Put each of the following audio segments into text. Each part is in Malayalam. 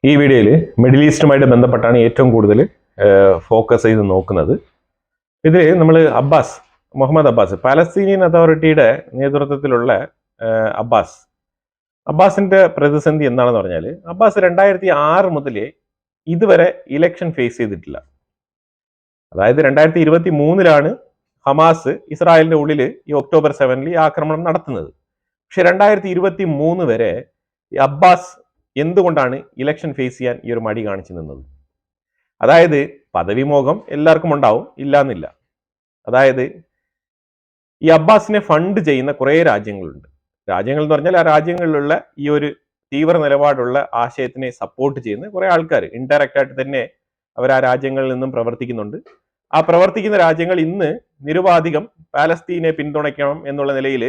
ഈ വീഡിയോയിൽ മിഡിൽ ഈസ്റ്റുമായിട്ട് ബന്ധപ്പെട്ടാണ് ഏറ്റവും കൂടുതൽ ഫോക്കസ് ചെയ്ത് നോക്കുന്നത്. ഇതിൽ നമ്മൾ മുഹമ്മദ് അബ്ബാസ്, പാലസ്തീനിയൻ അതോറിറ്റിയുടെ നേതൃത്വത്തിലുള്ള അബ്ബാസിന്റെ പ്രതിസന്ധി എന്താണെന്ന് പറഞ്ഞാൽ, അബ്ബാസ് 2006 മുതൽ ഇതുവരെ ഇലക്ഷൻ ഫേസ് ചെയ്തിട്ടില്ല. അതായത് 2023 ഹമാസ് ഇസ്രായേലിന്റെ ഉള്ളിൽ ഈ ഒക്ടോബർ 7 ഈ ആക്രമണം നടത്തുന്നത്. പക്ഷെ 2023 വരെ ഈ അബ്ബാസ് എന്തുകൊണ്ടാണ് ഇലക്ഷൻ ഫേസ് ചെയ്യാൻ ഈ ഒരു മടി കാണിച്ചു നിന്നത്? അതായത് പദവി മോഹം എല്ലാവർക്കും ഉണ്ടാവും, ഇല്ലാന്നില്ല. അതായത് ഈ അബ്ബാസിനെ ഫണ്ട് ചെയ്യുന്ന കുറേ രാജ്യങ്ങളുണ്ട്. രാജ്യങ്ങൾ എന്ന് പറഞ്ഞാൽ ആ രാജ്യങ്ങളിലുള്ള ഈ ഒരു തീവ്ര നിലപാടുള്ള ആശയത്തിനെ സപ്പോർട്ട് ചെയ്യുന്ന കുറേ ആൾക്കാർ ഇൻഡയറക്റ്റ് ആയിട്ട് തന്നെ അവർ ആ രാജ്യങ്ങളിൽ നിന്നും പ്രവർത്തിക്കുന്നുണ്ട്. ആ പ്രവർത്തിക്കുന്ന രാജ്യങ്ങൾ ഇന്ന് നിരുപാധികം പാലസ്തീനെ പിന്തുണയ്ക്കണം എന്നുള്ള നിലയിൽ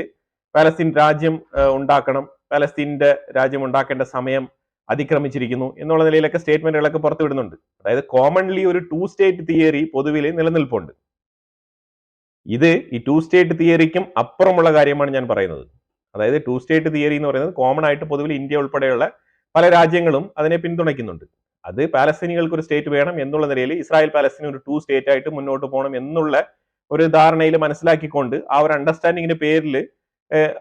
പാലസ്തീൻ രാജ്യം ഉണ്ടാക്കണം, പാലസ്തീൻ്റെ രാജ്യം ഉണ്ടാക്കേണ്ട സമയം അതിക്രമിച്ചിരിക്കുന്നു എന്നുള്ള നിലയിലൊക്കെ സ്റ്റേറ്റ്മെന്റുകളൊക്കെ പുറത്തുവിടുന്നുണ്ട്. അതായത് കോമൺലി ഒരു 2 സ്റ്റേറ്റ് തിയറി പൊതുവിൽ നിലനിൽപ്പുണ്ട്. ഇത് ഈ 2 സ്റ്റേറ്റ് തിയറിക്കും അപ്പുറമുള്ള കാര്യമാണ് ഞാൻ പറയുന്നത്. അതായത് 2 സ്റ്റേറ്റ് തിയറി എന്ന് പറയുന്നത് കോമൺ ആയിട്ട് പൊതുവിൽ ഇന്ത്യ ഉൾപ്പെടെയുള്ള പല രാജ്യങ്ങളും അതിനെ പിന്തുണയ്ക്കുന്നുണ്ട്. അത് പാലസ്തീനികൾക്ക് ഒരു സ്റ്റേറ്റ് വേണം എന്നുള്ള നിലയിൽ ഇസ്രായേൽ പാലസ്തീൻ ഒരു 2 സ്റ്റേറ്റ് ആയിട്ട് മുന്നോട്ട് പോകണം എന്നുള്ള ഒരു ധാരണയിൽ മനസ്സിലാക്കിക്കൊണ്ട് ആ ഒരു അണ്ടർസ്റ്റാൻഡിങ്ങിന്റെ പേരിൽ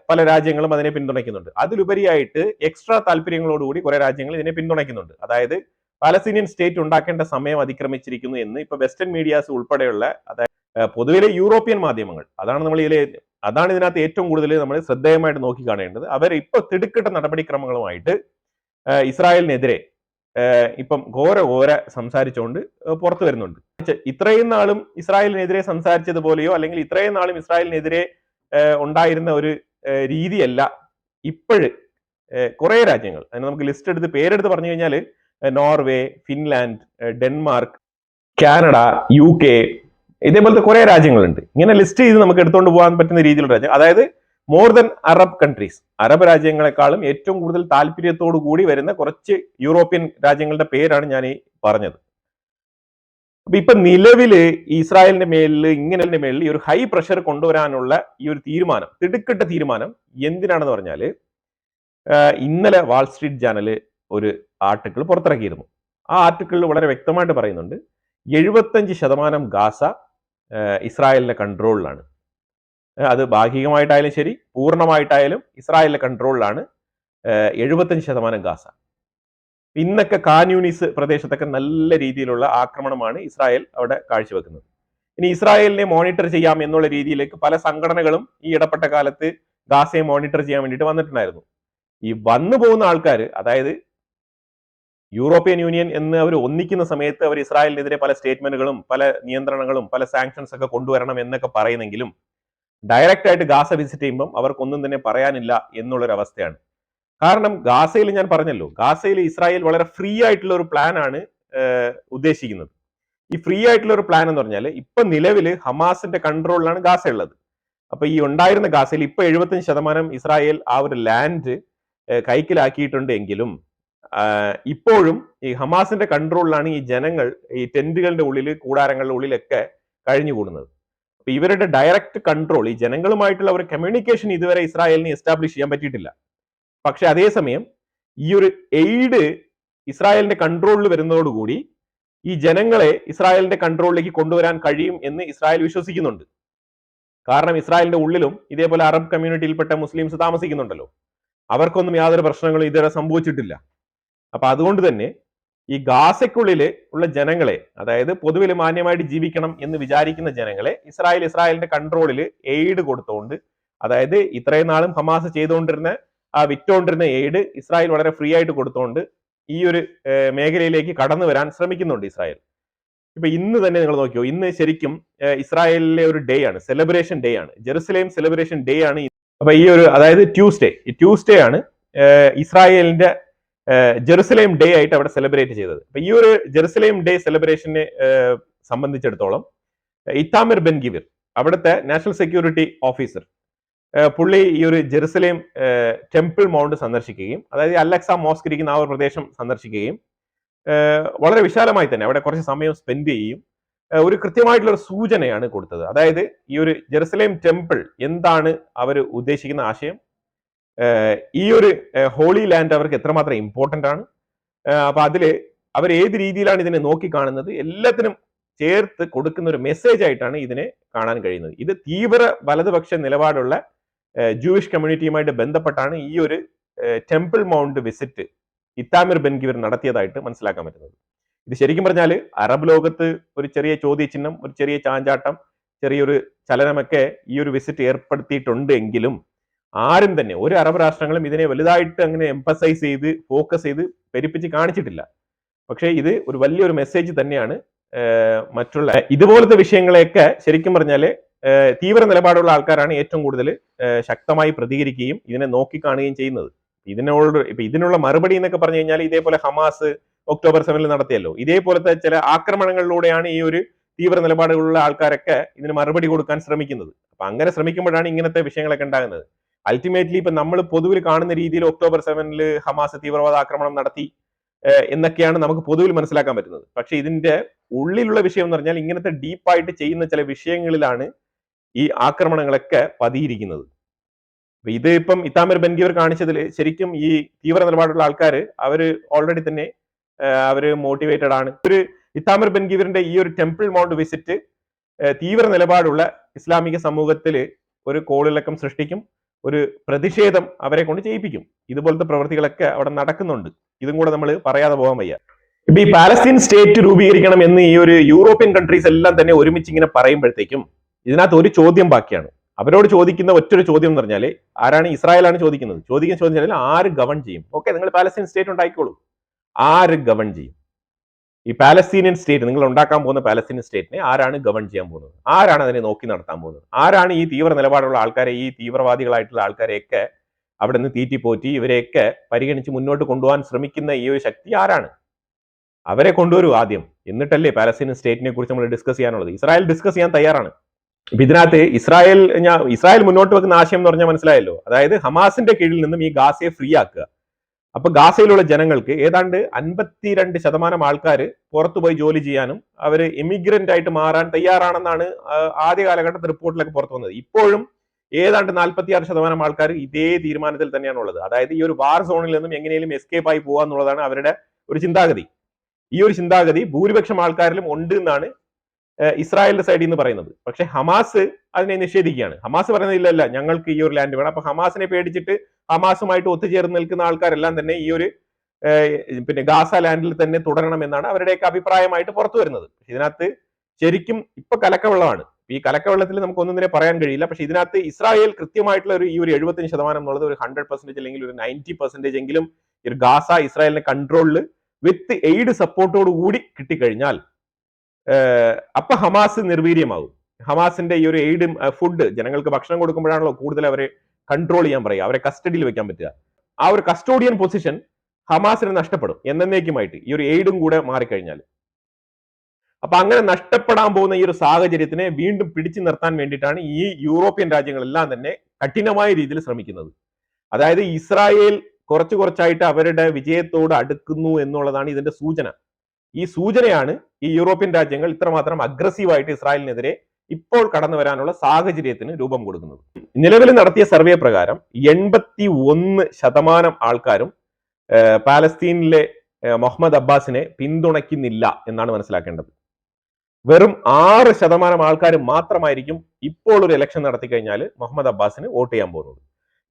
പല രാജ്യങ്ങളും അതിനെ പിന്തുണയ്ക്കുന്നുണ്ട്. അതിലുപരിയായിട്ട് എക്സ്ട്രാ താല്പര്യങ്ങളോടുകൂടി കുറെ രാജ്യങ്ങൾ ഇതിനെ പിന്തുണയ്ക്കുന്നുണ്ട്. അതായത് പാലസ്തീനിയൻ സ്റ്റേറ്റ് ഉണ്ടാക്കേണ്ട സമയം അതിക്രമിച്ചിരിക്കുന്നു എന്ന് ഇപ്പൊ വെസ്റ്റേൺ മീഡിയാസ് ഉൾപ്പെടെയുള്ള, അതായത് പൊതുവിലെ യൂറോപ്യൻ മാധ്യമങ്ങൾ, അതാണ് ഇതിനകത്ത് ഏറ്റവും കൂടുതൽ നമ്മൾ ശ്രദ്ധേയമായിട്ട് നോക്കി കാണേണ്ടത്. അവർ ഇപ്പൊ തിടുക്കിട്ട നടപടിക്രമങ്ങളുമായിട്ട് ഇസ്രായേലിനെതിരെ ഇപ്പം ഘോര സംസാരിച്ചുകൊണ്ട് പുറത്തു വരുന്നുണ്ട്. ഇത്രയും നാളും ഇസ്രായേലിനെതിരെ സംസാരിച്ചതുപോലെയോ അല്ലെങ്കിൽ ഇത്രയും നാളും ഇസ്രായേലിനെതിരെ ഉണ്ടായിരുന്ന ഒരു രീതിയല്ല ഇപ്പോഴ് കുറെ രാജ്യങ്ങൾ, അതിന് നമുക്ക് ലിസ്റ്റ് എടുത്ത് പേരെടുത്ത് പറഞ്ഞു കഴിഞ്ഞാൽ Norway, Finland, Denmark, Canada, UK, ഇതേപോലത്തെ കുറെ രാജ്യങ്ങളുണ്ട്. ഇങ്ങനെ ലിസ്റ്റ് ചെയ്ത് നമുക്ക് എടുത്തുകൊണ്ട് പോകാൻ പറ്റുന്ന രീതിയിലുള്ള രാജ്യം, അതായത് more than Arab countries, Arab രാജ്യങ്ങളെക്കാളും ഏറ്റവും കൂടുതൽ താല്പര്യത്തോടു കൂടി വരുന്ന കുറച്ച് യൂറോപ്യൻ രാജ്യങ്ങളുടെ പേരാണ് ഞാൻ ഈ പറഞ്ഞത്. അപ്പൊ ഇപ്പൊ നിലവില് ഇസ്രായേലിന്റെ മേലിൽ ഈ ഒരു ഹൈ പ്രഷർ കൊണ്ടുവരാനുള്ള ഈ ഒരു തീരുമാനം, തിടുക്കിട്ട തീരുമാനം എന്തിനാണെന്ന് പറഞ്ഞാല്, ഇന്നലെ വാൾ സ്ട്രീറ്റ് ജേർണൽ ഒരു ആർട്ടിക്കിൾ പുറത്തിറക്കിയിരുന്നു. ആ ആർട്ടിക്കിളിൽ വളരെ വ്യക്തമായിട്ട് പറയുന്നുണ്ട് 75% ഗാസ ഇസ്രായേലിന്റെ കൺട്രോളിലാണ്. അത് ഭാഗികമായിട്ടായാലും ശരി, പൂർണ്ണമായിട്ടായാലും ഇസ്രായേലിന്റെ കൺട്രോളിലാണ് 75% ഗാസ. ഇന്നൊക്കെ കാൻയൂണിസ് പ്രദേശത്തൊക്കെ നല്ല രീതിയിലുള്ള ആക്രമണമാണ് ഇസ്രായേൽ അവിടെ കാഴ്ചവെക്കുന്നത്. ഇനി ഇസ്രായേലിനെ മോണിറ്റർ ചെയ്യാം എന്നുള്ള രീതിയിലേക്ക് പല സംഘടനകളും ഈ ഇടപെട്ട കാലത്ത് ഗാസയെ മോണിറ്റർ ചെയ്യാൻ വേണ്ടിയിട്ട് വന്നിട്ടുണ്ടായിരുന്നു. ഈ വന്നു പോകുന്ന ആൾക്കാർ, അതായത് യൂറോപ്യൻ യൂണിയൻ എന്ന് അവർ ഒന്നിക്കുന്ന സമയത്ത് അവർ ഇസ്രായേലിനെതിരെ പല സ്റ്റേറ്റ്മെന്റുകളും പല നിയന്ത്രണങ്ങളും പല സാങ്ഷൻസ് ഒക്കെ കൊണ്ടുവരണം എന്നൊക്കെ പറയുന്നെങ്കിലും ഡയറക്റ്റ് ആയിട്ട് ഗാസ വിസിറ്റ് ചെയ്യുമ്പം അവർക്കൊന്നും തന്നെ പറയാനില്ല എന്നുള്ളൊരു അവസ്ഥയാണ്. കാരണം ഗാസയിൽ ഞാൻ പറഞ്ഞല്ലോ, ഗാസയിൽ ഇസ്രായേൽ വളരെ ഫ്രീ ആയിട്ടുള്ള ഒരു പ്ലാൻ ആണ് ഉദ്ദേശിക്കുന്നത്. ഈ ഫ്രീ ആയിട്ടുള്ള ഒരു പ്ലാൻ എന്ന് പറഞ്ഞാൽ ഇപ്പൊ നിലവിൽ ഹമാസിന്റെ കൺട്രോളിലാണ് ഗാസ ഉള്ളത്. അപ്പൊ ഈ ഉണ്ടായിരുന്ന ഗാസയിൽ ഇപ്പൊ 75% ഇസ്രായേൽ ആ ഒരു ലാൻഡ് കൈക്കലാക്കിയിട്ടുണ്ട് എങ്കിലും ഇപ്പോഴും ഈ ഹമാസിന്റെ കൺട്രോളിലാണ് ഈ ജനങ്ങൾ ഈ ടെന്റുകളുടെ ഉള്ളിൽ, കൂടാരങ്ങളുടെ ഉള്ളിലൊക്കെ കഴിഞ്ഞുകൂടുന്നത്. അപ്പൊ ഇവരുടെ ഡയറക്റ്റ് കൺട്രോൾ, ഈ ജനങ്ങളുമായിട്ടുള്ള ഒരു കമ്മ്യൂണിക്കേഷൻ ഇതുവരെ ഇസ്രായേലിന് എസ്റ്റാബ്ലിഷ് ചെയ്യാൻ പറ്റിയിട്ടില്ല. പക്ഷെ അതേസമയം ഈ ഒരു എയ്ഡ് ഇസ്രായേലിന്റെ കൺട്രോളിൽ വരുന്നതോടുകൂടി ഈ ജനങ്ങളെ ഇസ്രായേലിന്റെ കൺട്രോളിലേക്ക് കൊണ്ടുവരാൻ കഴിയും എന്ന് ഇസ്രായേൽ വിശ്വസിക്കുന്നുണ്ട്. കാരണം ഇസ്രായേലിന്റെ ഉള്ളിലും ഇതേപോലെ അറബ് കമ്മ്യൂണിറ്റിയിൽപ്പെട്ട മുസ്ലിംസ് താമസിക്കുന്നുണ്ടല്ലോ, അവർക്കൊന്നും യാതൊരു പ്രശ്നങ്ങളും ഇതുവരെ സംഭവിച്ചിട്ടില്ല. അപ്പൊ അതുകൊണ്ട് തന്നെ ഈ ഗാസയ്ക്കുള്ളിൽ ഉള്ള ജനങ്ങളെ, അതായത് പൊതുവിൽ മാന്യമായിട്ട് ജീവിക്കണം എന്ന് വിചാരിക്കുന്ന ജനങ്ങളെ ഇസ്രായേലിന്റെ കൺട്രോളിൽ എയ്ഡ് കൊടുത്തുകൊണ്ട്, അതായത് ഇത്രയും നാളും ഹമാസ് ചെയ്തുകൊണ്ടിരുന്ന വിറ്റുകൊണ്ടിരുന്ന എയ്ഡ് ഇസ്രായേൽ വളരെ ഫ്രീ ആയിട്ട് കൊടുത്തുകൊണ്ട് ഈ ഒരു മേഖലയിലേക്ക് കടന്നു വരാൻ ശ്രമിക്കുന്നുണ്ട് ഇസ്രായേൽ. ഇപ്പൊ ഇന്ന് തന്നെ നിങ്ങൾ നോക്കിയോ, ഇന്ന് ശരിക്കും ഇസ്രായേലിലെ ഒരു ഡേ ആണ്, സെലിബ്രേഷൻ ഡേ ആണ്, ജെറുസലേം സെലിബ്രേഷൻ ഡേ ആണ്. അപ്പൊ ഈ ഒരു, അതായത് ട്യൂസ്ഡേ ആണ് ഇസ്രായേലിന്റെ ജെറുസലേം ഡേ ആയിട്ട് അവിടെ സെലിബ്രേറ്റ് ചെയ്തത്. അപ്പൊ ഈ ഒരു ജെറുസലേം ഡേ സെലിബ്രേഷനെ സംബന്ധിച്ചിടത്തോളം ഇത്താമിർ ബെൻ ഗിവിർ, അവിടുത്തെ നാഷണൽ സെക്യൂരിറ്റി ഓഫീസർ, പുള്ളി ഈ ഒരു ജെറുസലേം ടെമ്പിൾ മൗണ്ട് സന്ദർശിക്കുകയും, അതായത് അലക്സ മോസ്ക് ഇരിക്കുന്ന ആ ഒരു പ്രദേശം സന്ദർശിക്കുകയും വളരെ വിശാലമായി തന്നെ അവിടെ കുറച്ച് സമയം സ്പെൻഡ് ചെയ്യുകയും ഒരു കൃത്യമായിട്ടുള്ള ഒരു സൂചനയാണ് കൊടുത്തത്. അതായത് ഈ ഒരു ജെറുസലേം ടെമ്പിൾ എന്താണ് അവർ ഉദ്ദേശിക്കുന്ന ആശയം, ഈ ഒരു ഹോളി ലാൻഡ് അവർക്ക് എത്രമാത്രം ഇമ്പോർട്ടൻ്റ് ആണ്, അപ്പൊ അതില് അവർ ഏത് രീതിയിലാണ് ഇതിനെ നോക്കിക്കാണുന്നത്, എല്ലാത്തിനും ചേർത്ത് കൊടുക്കുന്ന ഒരു മെസ്സേജ് ആയിട്ടാണ് ഇതിനെ കാണാൻ കഴിയുന്നത്. ഇത് തീവ്ര വലതുപക്ഷ നിലപാടുള്ള ജൂയിഷ് കമ്മ്യൂണിറ്റിയുമായിട്ട് ബന്ധപ്പെട്ടാണ് ഈ ഒരു ടെമ്പിൾ മൗണ്ട് വിസിറ്റ് ഇത്താമിർ ബെൻഗിവർ നടത്തിയതായിട്ട് മനസ്സിലാക്കാൻ പറ്റുന്നത്. ഇത് ശരിക്കും പറഞ്ഞാൽ അറബ് ലോകത്ത് ഒരു ചെറിയ ചോദ്യചിഹ്നം, ഒരു ചെറിയ ചാഞ്ചാട്ടം, ചെറിയൊരു ചലനമൊക്കെ ഈ ഒരു വിസിറ്റ് ഏർപ്പെടുത്തിയിട്ടുണ്ട് എങ്കിലും ആരും തന്നെ ഒരു അറബ് രാഷ്ട്രങ്ങളും ഇതിനെ വലുതായിട്ട് അങ്ങനെ എംഫസൈസ് ചെയ്ത് ഫോക്കസ് ചെയ്ത് പെരുപ്പിച്ച് കാണിച്ചിട്ടില്ല. പക്ഷേ ഇത് ഒരു വലിയൊരു മെസ്സേജ് തന്നെയാണ്. മറ്റുള്ള ഇതുപോലത്തെ വിഷയങ്ങളെയൊക്കെ ശരിക്കും പറഞ്ഞാല് തീവ്ര നിലപാടുള്ള ആൾക്കാരാണ് ഏറ്റവും കൂടുതൽ ശക്തമായി പ്രതികരിക്കുകയും ഇതിനെ നോക്കിക്കാണുകയും ചെയ്യുന്നത്. ഇതിനുള്ള മറുപടി എന്നൊക്കെ പറഞ്ഞു കഴിഞ്ഞാൽ ഇതേപോലെ ഹമാസ് ഒക്ടോബർ 7 നടത്തിയല്ലോ, ഇതേപോലത്തെ ചില ആക്രമണങ്ങളിലൂടെയാണ് ഈ ഒരു തീവ്ര നിലപാടുകളുള്ള ആൾക്കാരൊക്കെ ഇതിന് മറുപടി കൊടുക്കാൻ ശ്രമിക്കുന്നത്. അപ്പൊ അങ്ങനെ ശ്രമിക്കുമ്പോഴാണ് ഇങ്ങനത്തെ വിഷയങ്ങളൊക്കെ ഉണ്ടാകുന്നത്. അൾട്ടിമേറ്റ്ലി ഇപ്പൊ നമ്മൾ പൊതുവിൽ കാണുന്ന രീതിയിൽ ഒക്ടോബർ 7 ഹമാസ് തീവ്രവാദ ആക്രമണം നടത്തി എന്നൊക്കെയാണ് നമുക്ക് പൊതുവിൽ മനസ്സിലാക്കാൻ പറ്റുന്നത്. പക്ഷെ ഇതിന്റെ ഉള്ളിലുള്ള വിഷയം എന്ന് പറഞ്ഞാൽ ഇങ്ങനത്തെ ഡീപ്പായിട്ട് ചെയ്യുന്ന ചില വിഷയങ്ങളിലാണ് ഈ ആക്രമണങ്ങളൊക്കെ പതിയിരിക്കുന്നത്. ഇത് ഇപ്പം ഇത്താമിർ ബെൻഗിവർ കാണിച്ചതിൽ ശരിക്കും ഈ തീവ്ര നിലപാടുള്ള ആൾക്കാർ അവര് ഓൾറെഡി തന്നെ അവര് മോട്ടിവേറ്റഡ് ആണ്. ഒരു ഇത്താമിർ ബെൻഗിവറിന്റെ ഈ ഒരു ടെമ്പിൾ മൗണ്ട് വിസിറ്റ് തീവ്ര നിലപാടുള്ള ഇസ്ലാമിക സമൂഹത്തിൽ ഒരു കോളിളക്കം സൃഷ്ടിക്കും, ഒരു പ്രതിഷേധം അവരെ കൊണ്ട് ചെയ്യിപ്പിക്കും. ഇതുപോലത്തെ പ്രവൃത്തികളൊക്കെ അവിടെ നടക്കുന്നുണ്ട്. ഇതും കൂടെ നമ്മൾ പറയാതെ പോകാൻ വയ്യ. ഇപ്പൊ ഈ പാലസ്തീൻ സ്റ്റേറ്റ് രൂപീകരിക്കണം എന്ന് ഈ ഒരു യൂറോപ്യൻ കൺട്രീസ് എല്ലാം തന്നെ ഒരുമിച്ച് ഇങ്ങനെ പറയുമ്പോഴത്തേക്കും ഇതിനകത്ത് ഒരു ചോദ്യം ബാക്കിയാണ്. അവരോട് ചോദിക്കുന്ന ഒറ്റൊരു ചോദ്യം എന്ന് പറഞ്ഞാൽ ആരാണ്? ഇസ്രായേലാണ് ചോദിക്കുന്നത്. ചോദിച്ചാൽ ആര് ഗവൺ ചെയ്യും? ഓക്കെ, നിങ്ങൾ പാലസ്തീൻ സ്റ്റേറ്റ് ഉണ്ടായിക്കോളൂ, ആര് ഗവൺ ചെയ്യും? ഈ പാലസ്തീനിയൻ സ്റ്റേറ്റ്, നിങ്ങൾ ഉണ്ടാക്കാൻ പോകുന്ന പാലസ്തീനിയൻ സ്റ്റേറ്റിനെ ആരാണ് ഗവൺ ചെയ്യാൻ പോകുന്നത്? ആരാണ് അതിനെ നോക്കി നടത്താൻ പോകുന്നത്? ആരാണ് ഈ തീവ്ര നിലപാടുള്ള ആൾക്കാരെ, ഈ തീവ്രവാദികളായിട്ടുള്ള ആൾക്കാരെയൊക്കെ അവിടെ നിന്ന് തീറ്റിപ്പോറ്റി ഇവരെയൊക്കെ പരിഗണിച്ച് മുന്നോട്ട് കൊണ്ടുപോകാൻ ശ്രമിക്കുന്ന ഈ ഒരു ശക്തി ആരാണ്? അവരെ കൊണ്ടുവരൂ ആദ്യം, എന്നിട്ടല്ലേ പാലസ്തീനിയൻ സ്റ്റേറ്റിനെ കുറിച്ച് നമ്മൾ ഡിസ്കസ് ചെയ്യാനുള്ളത്. ഇസ്രായേൽ ഡിസ്കസ് ചെയ്യാൻ തയ്യാറാണ്. ഇപ്പൊ ഇതിനകത്ത് ഇസ്രായേൽ മുന്നോട്ട് വെക്കുന്ന ആശയം എന്ന് പറഞ്ഞാൽ മനസ്സിലായല്ലോ. അതായത് ഹമാസിന്റെ കീഴിൽ നിന്നും ഈ ഗാസയെ ഫ്രീ ആക്കുക. അപ്പൊ ഗാസയിലുള്ള ജനങ്ങൾക്ക് ഏതാണ്ട് 52% ആൾക്കാർ പുറത്തുപോയി ജോലി ചെയ്യാനും അവര് ഇമിഗ്രന്റ് ആയിട്ട് മാറാൻ തയ്യാറാണെന്നാണ് ആദ്യ കാലഘട്ടത്തിൽ റിപ്പോർട്ടിലൊക്കെ പുറത്തു വന്നത്. ഇപ്പോഴും ഏതാണ്ട് 46% ആൾക്കാർ ഇതേ തീരുമാനത്തിൽ തന്നെയാണ് ഉള്ളത്. അതായത് ഈ ഒരു വാർ സോണിൽ നിന്നും എങ്ങനെയും എസ്കേപ്പ് ആയി പോകുക എന്നുള്ളതാണ് അവരുടെ ഒരു ചിന്താഗതി. ഈ ഒരു ചിന്താഗതി ഭൂരിപക്ഷം ആൾക്കാരിലും ഉണ്ട് എന്നാണ് ഇസ്രായേലിന്റെ സൈഡിൽ നിന്ന് പറയുന്നത്. പക്ഷെ ഹമാസ് അതിനെ നിഷേധിക്കുകയാണ്. ഹമാസ് പറയുന്നത് ഇല്ലല്ല, ഞങ്ങൾക്ക് ഈ ഒരു ലാൻഡ് വേണം. അപ്പൊ ഹമാസിനെ പേടിച്ചിട്ട് ഹമാസുമായിട്ട് ഒത്തുചേർന്ന് നിൽക്കുന്ന ആൾക്കാരെല്ലാം തന്നെ ഈ ഒരു ഗാസ ലാൻഡിൽ തന്നെ തുടരണം എന്നാണ് അവരുടെയൊക്കെ അഭിപ്രായമായിട്ട് പുറത്തു വരുന്നത്. ഇതിനകത്ത് ശരിക്കും ഇപ്പൊ കലക്കവെള്ളമാണ്. ഈ കലക്കവെള്ളത്തിൽ നമുക്ക് ഒന്നിനെ പറയാൻ കഴിയില്ല. പക്ഷെ ഇതിനകത്ത് ഇസ്രായേൽ കൃത്യമായിട്ടുള്ള ഈ ഒരു 75% എന്നുള്ളത് ഒരു 100% അല്ലെങ്കിൽ ഒരു 90% എങ്കിലും ഈ ഒരു ഗാസ ഇസ്രായേലിന്റെ കൺട്രോളിൽ വിത്ത് എയ്ഡ് സപ്പോർട്ടോട് കൂടി കിട്ടിക്കഴിഞ്ഞാൽ അപ്പൊ ഹമാസ് നിർവീര്യമാകും. ഹമാസിന്റെ ഈ ഒരു എയ്ഡ് ഫുഡ്, ജനങ്ങൾക്ക് ഭക്ഷണം കൊടുക്കുമ്പോഴാണല്ലോ കൂടുതൽ അവരെ കൺട്രോൾ ചെയ്യാൻ പറയുക, അവരെ കസ്റ്റഡിയിൽ വെക്കാൻ പറ്റുക. ആ ഒരു കസ്റ്റോഡിയൻ പൊസിഷൻ ഹമാസിന് നഷ്ടപ്പെടും എന്നേക്കുമായിട്ട്, ഈ ഒരു എയ്ഡും കൂടെ മാറിക്കഴിഞ്ഞാൽ. അപ്പൊ അങ്ങനെ നഷ്ടപ്പെടാൻ പോകുന്ന ഈ ഒരു സാഹചര്യത്തിനെ വീണ്ടും പിടിച്ചു നിർത്താൻ വേണ്ടിയിട്ടാണ് ഈ യൂറോപ്യൻ രാജ്യങ്ങളെല്ലാം തന്നെ കഠിനമായ രീതിയിൽ ശ്രമിക്കുന്നത്. അതായത് ഇസ്രായേൽ കുറച്ചായിട്ട് അവരുടെ വിജയത്തോട് അടുക്കുന്നു എന്നുള്ളതാണ് ഇതിന്റെ സൂചന. ഈ സൂചനയാണ് ഈ യൂറോപ്യൻ രാജ്യങ്ങൾ ഇത്രമാത്രം അഗ്രസീവായിട്ട് ഇസ്രായേലിനെതിരെ ഇപ്പോൾ കടന്നു വരാനുള്ള സാഹചര്യത്തിന് രൂപം കൊടുക്കുന്നത്. നിലവിൽ നടത്തിയ സർവേ പ്രകാരം 81% ആൾക്കാരും പാലസ്തീനിലെ മുഹമ്മദ് അബ്ബാസിനെ പിന്തുണയ്ക്കുന്നില്ല എന്നാണ് മനസ്സിലാക്കേണ്ടത്. വെറും 6% ആൾക്കാർ മാത്രമായിരിക്കും ഇപ്പോൾ ഒരു ഇലക്ഷൻ നടത്തി കഴിഞ്ഞാൽ മുഹമ്മദ് അബ്ബാസിന് വോട്ട് ചെയ്യാൻ പോകുന്നത്.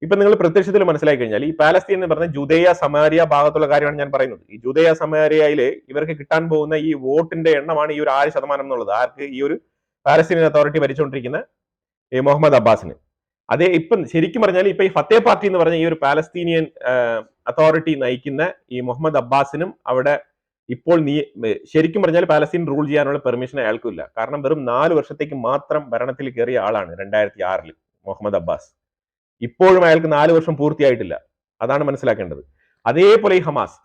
ഇപ്പൊ നിങ്ങൾ പ്രത്യക്ഷത്തിൽ മനസ്സിലാക്കി കഴിഞ്ഞാൽ ഈ പാലസ്തീൻ എന്ന് പറഞ്ഞ ജുദേയ സമാരിയ ഭാഗത്തുള്ള കാര്യമാണ് ഞാൻ പറയുന്നത്. ഈ ജുദേയ സമാരിയയില് ഇവർക്ക് കിട്ടാൻ പോകുന്ന ഈ വോട്ടിന്റെ എണ്ണമാണ് ഈ ഒരു 6% എന്നുള്ളത്. ആർക്ക്? ഈ ഒരു പാലസ്തീനിയൻ അതോറിറ്റി ഭരിച്ചുകൊണ്ടിരിക്കുന്ന ഈ മുഹമ്മദ് അബ്ബാസിന്. അതേ ഇപ്പം ശരിക്കും പറഞ്ഞാൽ ഇപ്പൊ ഈ ഫത്തേ പാർട്ടി എന്ന് പറഞ്ഞ ഈ ഒരു പാലസ്തീനിയൻ അതോറിറ്റി നയിക്കുന്ന ഈ മുഹമ്മദ് അബ്ബാസിനും അവിടെ ഇപ്പോൾ ശരിക്കും പറഞ്ഞാൽ പാലസ്തീൻ റൂൾ ചെയ്യാനുള്ള പെർമിഷൻ അയാൾക്കില്ല. കാരണം വെറും 4 വർഷത്തേക്ക് മാത്രം ഭരണത്തിൽ കയറിയ ആളാണ് 2006 മുഹമ്മദ് അബ്ബാസ്. ഇപ്പോഴും അയാൾക്ക് 4 വർഷം പൂർത്തിയായിട്ടില്ല. അതാണ് മനസ്സിലാക്കേണ്ടത്. അതേപോലെ ഈ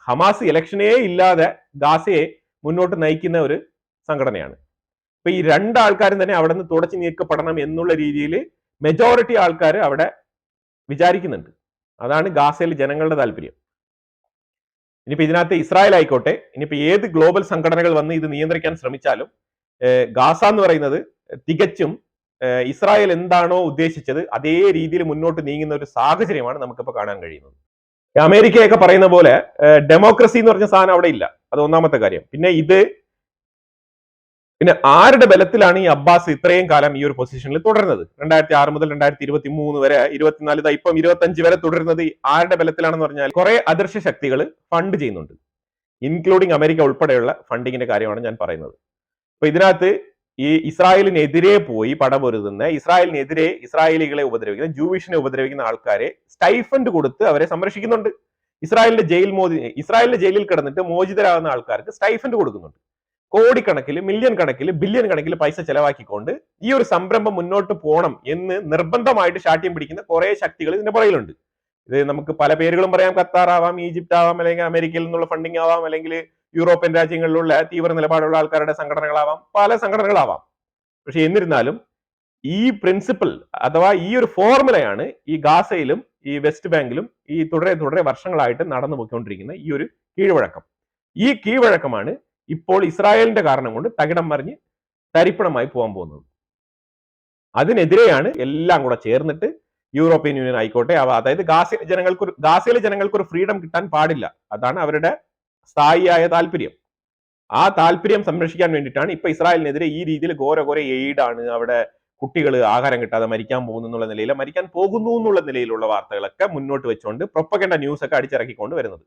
ഹമാസ് ഇലക്ഷനേ ഇല്ലാതെ ഗാസയെ മുന്നോട്ട് നയിക്കുന്ന ഒരു സംഘടനയാണ്. ഇപ്പൊ ഈ 2 ആൾക്കാരും തന്നെ അവിടെ നിന്ന് തുടച്ചു നീക്കപ്പെടണം എന്നുള്ള രീതിയിൽ മെജോറിറ്റി ആൾക്കാർ അവിടെ വിചാരിക്കുന്നുണ്ട്. അതാണ് ഗാസയിൽ ജനങ്ങളുടെ താല്പര്യം. ഇനിയിപ്പോ ഇതിനകത്ത് ഇസ്രായേൽ ആയിക്കോട്ടെ, ഇനിയിപ്പോ ഏത് ഗ്ലോബൽ സംഘടനകൾ വന്ന് ഇത് നിയന്ത്രിക്കാൻ ശ്രമിച്ചാലും ഗാസ എന്ന് പറയുന്നത് തികച്ചും ഇസ്രായേൽ എന്താണോ ഉദ്ദേശിച്ചത് അതേ രീതിയിൽ മുന്നോട്ട് നീങ്ങുന്ന ഒരു സാഹചര്യമാണ് നമുക്കിപ്പോൾ കാണാൻ കഴിയുന്നത്. അമേരിക്കയൊക്കെ പറയുന്ന പോലെ ഡെമോക്രസി എന്ന് പറഞ്ഞ സാധനം അവിടെ ഇല്ല. അത് ഒന്നാമത്തെ കാര്യം. പിന്നെ ആരുടെ ബലത്തിലാണ് ഈ അബ്ബാസ് ഇത്രയും കാലം ഈ ഒരു പൊസിഷനിൽ തുടരുന്നത്? 2006 മുതൽ 2023 വരെ, 24 ഇപ്പം 25 വരെ തുടരുന്നത് ആരുടെ ബലത്തിലാണെന്ന് പറഞ്ഞാൽ കുറെ അദൃശ്യ ശക്തികൾ ഫണ്ട് ചെയ്യുന്നുണ്ട്. ഇൻക്ലൂഡിങ് അമേരിക്ക ഉൾപ്പെടെയുള്ള ഫണ്ടിങ്ങിന്റെ കാര്യമാണ് ഞാൻ പറയുന്നത്. അപ്പൊ ഇതിനകത്ത് ഈ ഇസ്രായേലിനെതിരെ പോയി പടപൊരുതുന്ന, ഇസ്രായേലികളെ ഉപദ്രവിക്കുന്ന, ജൂവിഷിനെ ഉപദ്രവിക്കുന്ന ആൾക്കാരെ സ്റ്റൈഫൻഡ് കൊടുത്ത് അവരെ സംരക്ഷിക്കുന്നുണ്ട്. ഇസ്രായേലിന്റെ ജയിലിൽ കിടന്നിട്ട് മോചിതരാകുന്ന ആൾക്കാർക്ക് സ്റ്റൈഫൻഡ് കൊടുക്കുന്നുണ്ട്. കോടിക്കണക്കിൽ, മില്യൺ കണക്കിൽ, ബില്യൺ കണക്കിൽ പൈസ ചെലവാക്കിക്കൊണ്ട് ഈ ഒരു സംരംഭം മുന്നോട്ട് പോകണം എന്ന് നിർബന്ധമായിട്ട് ശാഠ്യം പിടിക്കുന്ന കുറെ ശക്തികൾ ഇതിന്റെ പുറകിലുണ്ട്. ഇത് നമുക്ക് പല പേരുകളും പറയാം. ഖത്താർ ആവാം, ഈജിപ്ത് ആവാം, അല്ലെങ്കിൽ അമേരിക്കയിൽ നിന്നുള്ള ഫണ്ടിങ് ആവാം, അല്ലെങ്കിൽ യൂറോപ്യൻ രാജ്യങ്ങളിലുള്ള തീവ്ര നിലപാടുള്ള ആൾക്കാരുടെ സംഘടനകളാവാം, പല സംഘടനകളാവാം. പക്ഷെ എന്നിരുന്നാലും ഈ പ്രിൻസിപ്പിൾ അഥവാ ഈ ഒരു ഫോർമുലയാണ് ഈ ഗാസയിലും ഈ വെസ്റ്റ് ബാങ്കിലും ഈ തുടരെ വർഷങ്ങളായിട്ട് നടന്നു പോയിക്കൊണ്ടിരിക്കുന്ന ഈ ഒരു കീഴ്വഴക്കം. ഈ കീഴ്വഴക്കമാണ് ഇപ്പോൾ ഇസ്രായേലിന്റെ കാരണം കൊണ്ട് തകിടം മറിഞ്ഞ് തരിപ്പണമായി പോകാൻ പോകുന്നത്. അതിനെതിരെയാണ് എല്ലാം കൂടെ ചേർന്നിട്ട് യൂറോപ്യൻ യൂണിയൻ ആയിക്കോട്ടെ, അതായത് ഗാസയിലെ ജനങ്ങൾക്ക് ഒരു ഫ്രീഡം കിട്ടാൻ പാടില്ല. അതാണ് അവരുടെ സ്ഥായിയായ താല്പര്യം. ആ താല്പര്യം സംരക്ഷിക്കാൻ വേണ്ടിയിട്ടാണ് ഇപ്പൊ ഇസ്രായേലിനെതിരെ ഈ രീതിയിൽ ഘോര എയ്ഡാണ്, അവിടെ കുട്ടികൾ ആഹാരം കിട്ടാതെ മരിക്കാൻ പോകുന്നു എന്നുള്ള നിലയിൽ, മരിക്കാൻ പോകുന്നു എന്നുള്ള നിലയിലുള്ള വാർത്തകളൊക്കെ മുന്നോട്ട് വെച്ചുകൊണ്ട് പ്രൊപ്പഗൻഡ ന്യൂസ് ഒക്കെ അടിച്ചിറക്കിക്കൊണ്ട് വരുന്നത്.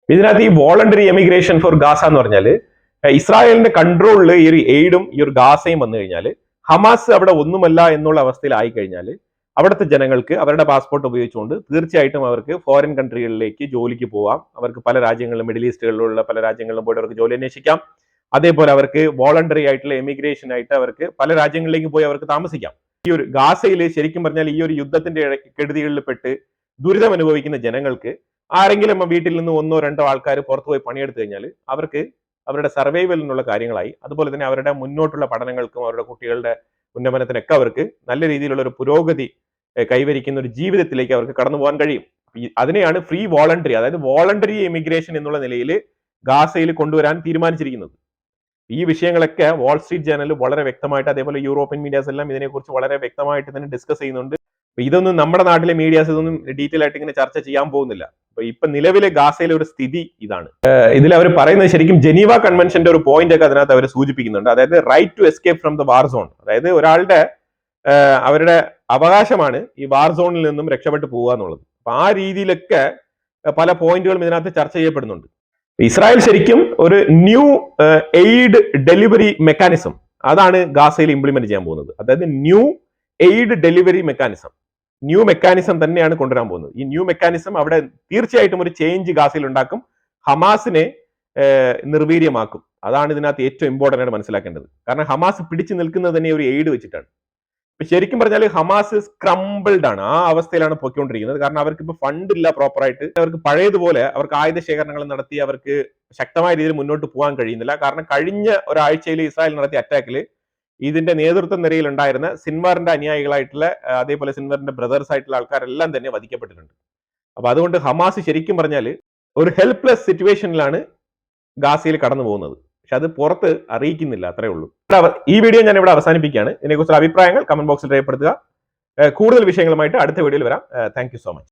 ഇതിനകത്ത് ഈ വോളണ്ടറി എമിഗ്രേഷൻ ഫോർ ഗാസ എന്ന് പറഞ്ഞാൽ ഇസ്രായേലിന്റെ കൺട്രോളിൽ ഈ ഒരു എയ്ഡും ഈ ഒരു ഗാസയും വന്നു കഴിഞ്ഞാൽ, ഹമാസ് അവിടെ ഒന്നുമല്ല എന്നുള്ള അവസ്ഥയിലായി കഴിഞ്ഞാൽ അവിടുത്തെ ജനങ്ങൾക്ക് അവരുടെ പാസ്പോർട്ട് ഉപയോഗിച്ചുകൊണ്ട് തീർച്ചയായിട്ടും അവർക്ക് ഫോറിൻ കൺട്രികളിലേക്ക് ജോലിക്ക് പോവാം. അവർക്ക് പല രാജ്യങ്ങളിലും, മിഡിൽ ഈസ്റ്റുകളിലുള്ള പല രാജ്യങ്ങളിലും പോയിട്ട് അവർക്ക് ജോലി അന്വേഷിക്കാം. അതേപോലെ അവർക്ക് വോളണ്ടറി ആയിട്ടുള്ള എമിഗ്രേഷൻ ആയിട്ട് അവർക്ക് പല രാജ്യങ്ങളിലേക്ക് പോയി അവർക്ക് താമസിക്കാം. ഈ ഒരു ഗാസയിൽ ശരിക്കും പറഞ്ഞാൽ ഈ ഒരു യുദ്ധത്തിന്റെ കെടുതികളിൽ പെട്ട് ദുരിതം അനുഭവിക്കുന്ന ജനങ്ങൾക്ക് ആരെങ്കിലും വീട്ടിൽ നിന്ന് 1-2 ആൾക്കാർ പുറത്തു പോയി പണിയെടുത്തു കഴിഞ്ഞാൽ അവർക്ക് അവരുടെ സർവൈവലിനുള്ള കാര്യങ്ങളായി, അതുപോലെ തന്നെ അവരുടെ മുന്നോട്ടുള്ള പഠനങ്ങൾക്കും അവരുടെ കുട്ടികളുടെ ഉന്നമനത്തിനൊക്കെ അവർക്ക് നല്ല രീതിയിലുള്ള ഒരു പുരോഗതി കൈവരിക്കുന്ന ഒരു ജീവിതത്തിലേക്ക് അവർക്ക് കടന്നു പോകാൻ കഴിയും. അതിനെയാണ് ഫ്രീ വോളണ്ടറി, അതായത് വോളണ്ടറി എമിഗ്രേഷൻ എന്നുള്ള നിലയിൽ ഗാസയിൽ കൊണ്ടുവരാൻ തീരുമാനിച്ചിരിക്കുന്നത്. ഈ വിഷയങ്ങളൊക്കെ വാൾ സ്ട്രീറ്റ് ജേർണൽ വളരെ വ്യക്തമായിട്ട്, അതേപോലെ യൂറോപ്യൻ മീഡിയാസ് എല്ലാം ഇതിനെക്കുറിച്ച് വളരെ വ്യക്തമായിട്ട് തന്നെ ഡിസ്കസ് ചെയ്യുന്നുണ്ട്. ഇതൊന്നും നമ്മുടെ നാട്ടിലെ മീഡിയാസ് ഇതൊന്നും ഡീറ്റെയിൽ ആയിട്ട് ഇങ്ങനെ ചർച്ച ചെയ്യാൻ പോകുന്നില്ല. ഇപ്പൊ നിലവിലെ ഗാസയിലെ ഒരു സ്ഥിതി ഇതാണ്. ഇതിൽ അവർ പറയുന്നത് ശരിക്കും ജനീവ കൺവെൻഷന്റെ ഒരു പോയിന്റ് ഒക്കെ അതിനകത്ത് അവർ സൂചിപ്പിക്കുന്നുണ്ട്. അതായത് right to escape from the war zone, അതായത് അവരുടെ അവകാശമാണ് ഈ വാർ സോണിൽ നിന്നും രക്ഷപ്പെട്ടു പോകുക എന്നുള്ളത്. അപ്പൊ ആ രീതിയിലൊക്കെ പല പോയിന്റുകളും ഇതിനകത്ത് ചർച്ച ചെയ്യപ്പെടുന്നുണ്ട്. ഇസ്രായേൽ ശരിക്കും ഒരു ന്യൂ എയ്ഡ് ഡെലിവറി മെക്കാനിസം അതാണ് ഗാസയിൽ ഇംപ്ലിമെന്റ് ചെയ്യാൻ പോകുന്നത്. അതായത് ന്യൂ എയ്ഡ് ഡെലിവറി മെക്കാനിസം തന്നെയാണ് കൊണ്ടുവരാൻ പോകുന്നത്. ഈ ന്യൂ മെക്കാനിസം അവിടെ തീർച്ചയായിട്ടും ഒരു ചേഞ്ച് ഗാസയിൽ ഉണ്ടാക്കും, ഹമാസിനെ നിർവീര്യമാക്കും. അതാണ് ഇതിനകത്ത് ഏറ്റവും ഇമ്പോർട്ടന്റ് ആയിട്ട് മനസ്സിലാക്കേണ്ടത്. കാരണം ഹമാസ് പിടിച്ചു നിൽക്കുന്നത് തന്നെ ഒരു എയ്ഡ് വെച്ചിട്ടാണ്. ശരിക്കും പറഞ്ഞാൽ ഹമാസ് സ്ക്രംബിൾഡ് ആണ്, ആ അവസ്ഥയിലാണ് പൊയ്ക്കൊണ്ടിരിക്കുന്നത്. കാരണം അവർക്ക് ഇപ്പൊ ഫണ്ട് ഇല്ല പ്രോപ്പറായിട്ട്, അവർക്ക് പഴയതുപോലെ അവർക്ക് ആയുധ ശേഖരണങ്ങൾ നടത്തി അവർക്ക് ശക്തമായ രീതിയിൽ മുന്നോട്ട് പോകാൻ കഴിയുന്നില്ല. കാരണം കഴിഞ്ഞ ഒരാഴ്ചയിൽ ഇസ്രായേൽ നടത്തിയ അറ്റാക്കിൽ ഇതിന്റെ നേതൃത്വ നിരയിൽ ഉണ്ടായിരുന്ന സിൻവാറിന്റെ അനുയായികളായിട്ടുള്ള, അതേപോലെ സിൻവാറിന്റെ ബ്രദേഴ്സ് ആയിട്ടുള്ള ആൾക്കാരെല്ലാം തന്നെ വധിക്കപ്പെട്ടിട്ടുണ്ട്. അപ്പൊ അതുകൊണ്ട് ഹമാസ് ശരിക്കും പറഞ്ഞാൽ ഒരു ഹെൽപ്ലെസ് സിറ്റുവേഷനിലാണ് ഗാസയിൽ കടന്നു പോകുന്നത്. പക്ഷെ അത് പുറത്ത് അറിയിക്കുന്നില്ല, അത്രേ ഉള്ളൂ. ഈ വീഡിയോ ഞാൻ ഇവിടെ അവസാനിപ്പിക്കുകയാണ്. ഇതിനെക്കുറിച്ചുള്ള അഭിപ്രായങ്ങൾ കമന്റ് ബോക്സിൽ രേഖപ്പെടുത്തുക. കൂടുതൽ വിഷയങ്ങളുമായിട്ട് അടുത്ത വീഡിയോയിൽ വരാം. Thank you so much.